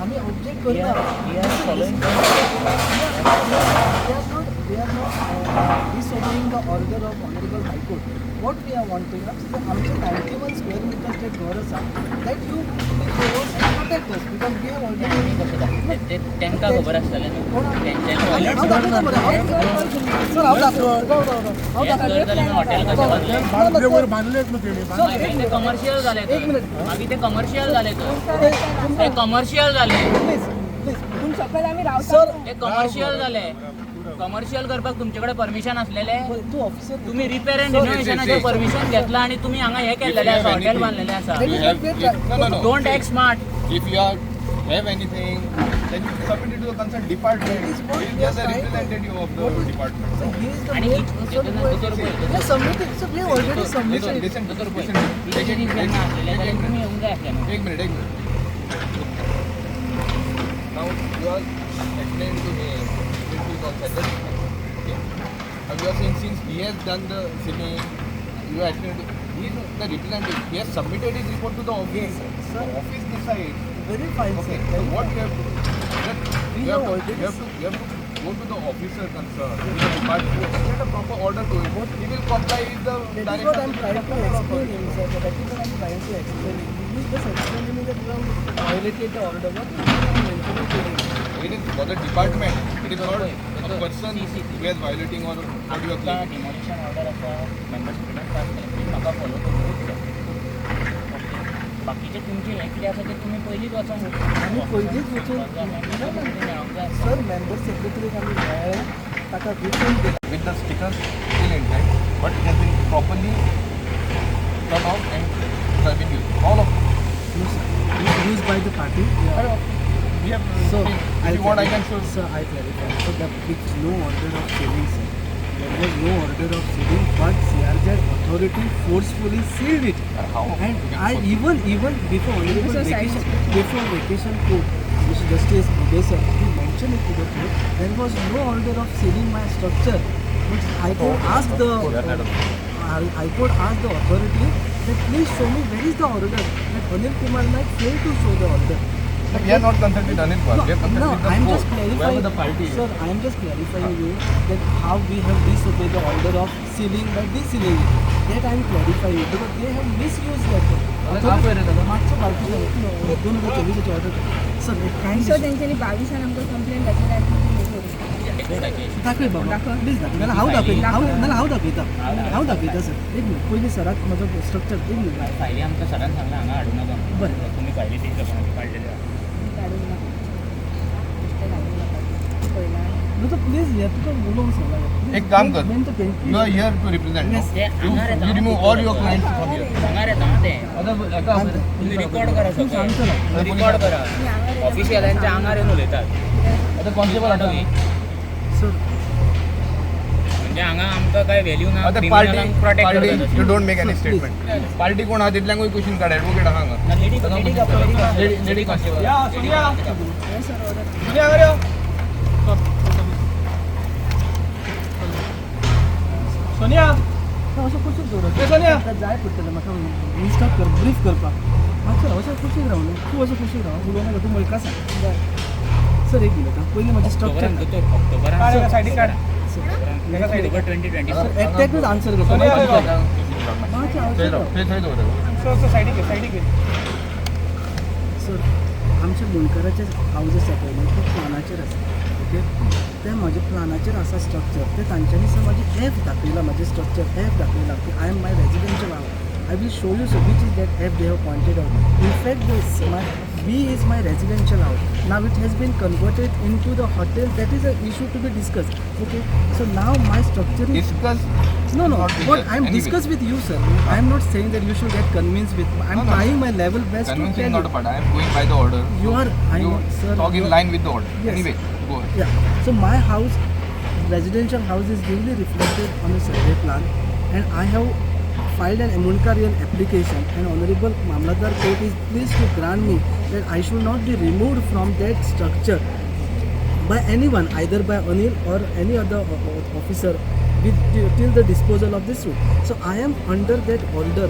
आम्ही ऑब्जेक्ट करता we are not disobeying the order of Honorable High Court. What we are wanting is that आमचे 91 square meters जे घर आसा that you protect us because we have already त्यांका खबर आसतलें न्हू कमर्शियल जाले मागीर ते कमर्शियल जाले ते कमर्शियल जाले ते कमर्शियल जाले कमर्शियल करपाक तुमचे कडेन परमिशन आसलेले तुम्ही रिपेअर अँड रिनोव्हेशनाचें परमिशन घेतला आणि तुम्ही हांगा हे केलेले आसा हॉटेल बांधलेले आसा don't act smart If you have anything, then you submit it to the concerned department. He is just a representative of the department. आणि Listen. तुम्ही येऊन जाय असले एक minute. Now you are explaining to me. Okay. Now you are saying since he has done the filming, you are explaining to he is the representative. He has submitted his report to the office. The office decides. very fine Okay. sir. So what you have to do? You have to go to the officer concerned. But get a proper order to it. He will comply with the That is what I am trying to explain him, sir. That is what I am trying to explain him. He is just explaining me that you have violated the order. What is mentioning to him? It is for the department. It is not a person who is violating or what you are claiming. Demolition order आसा membership पास केली म्हाका follow करूंक बाकीचे तुमचे हे कितें आसा ते तुमी पयलींच वचोंक आम्ही पहिलीच वचून सर मेंबर सेक्रेटरीक आमी मेळ्ळे ताका return With the stickers still intact, but it has been properly come out and it has been used. All of it. used by the party. We have So if you want I can show. Sir, I clarify. So there is no order of selling, sir. There was no order of selling, but CRZ authority forcefully sealed it. How? And I even before vacation court, Mr. Justice Bide sir, he mentioned it to the court. There was no order of sealing my structure. But I could ask the authority that please show me where is the order. That Anil Kumar Naik failed to show the order. But we are not concerned with Anil Kumar. We are concerned No, with the I am court. just clarifying. Whoever the party is. Sir, I am just clarifying you that how we have disobeyed the order of sealing by desealing it. That I am clarifying you because they have misused that. मागच्या बाजूला 2024 order sir एक kind so तेंच्यांनी 22 आमकां complaint घातलेली दाखय बाबा please दाखय नाल्यार हांव दाखयता सर एक मिनिट पयलीं सराक म्हजो स्ट्रक्चर एक मिनिट फायली आमकां सरान सांगला हांगा हाडूं नाका बरें तुमी फायली तेच लोकांनी काडलेल्यो नो तर प्लीज हे तुका उलोवंक सांगला एक काम कर. You are here to represent. Yes. No? You remove all your clients from here. हांगा येता ते तुम्ही रिकॉर्ड करा सगळं रिकॉर्ड करा ऑफिशियलांच्या आंगार येऊन उलयतात आता कॉन्स्टेबल आता सर म्हणजे हांगा आमकां काय व्हॅल्यू ना आता party you don't make any statement. Party कोण आहा तितल्यांकूय क्वेश्चन काढ ॲडवोकेट आहा हांगा. लेडी कॉन्स्टेबल सोनिया अशें कुशीक दवरत सोनिया जाय पडटलें म्हाका इन्स्टाट कर ब्रीफ करपाक मातसो अशें कुशीक राव न्हू तूं अशें कुशीक राव उलोवनाका तूं मल्का सांग सर एक मिनट पयलीं म्हाजें स्ट्रक्चर ऑक्टोबरान सायडीक काड ऑक्टोबर 2020 एकट्याकूच आन्सर करता सर आमच्या मुणकाराचे हावज आसा पळय न्हू ते प्लानाचेर आसा ओके ते म्हाज्या प्लानाचेर आसा स्ट्रक्चर ते तांच्यांनी सर म्हाजी एफ दाखयला म्हाजें स्ट्रक्चर एफ दाखयला की I am my residential house I will show you so which is that F they have pointed out. In fact, this B is my residential house. Now it has been converted into the hotel. That is an issue to be discussed. Okay. So now my structure is discuss. No. What I am Anyway. discuss with you, sir. I am not saying that you should get convinced with. I am trying my level best to Convincing tell not a you. part. I am going by the order. You are. I You know, sir. talk in line with the order. Yes. Anyway, go ahead. Yeah. So my house, residential house, is duly reflected on the survey plan, and I have filed an Emunkarian application, and Honorable Mamlatdar Court is pleased to grant me that I should not be removed from that structure by anyone, either by Anil or any other officer, till the disposal of this suit. So I am under that order.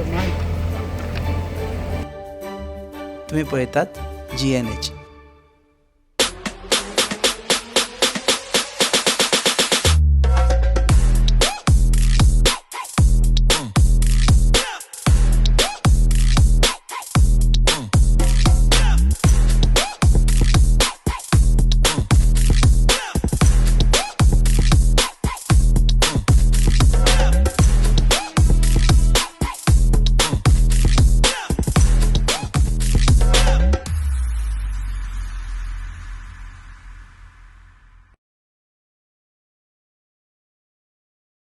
तुम्ही पळयतात GNH.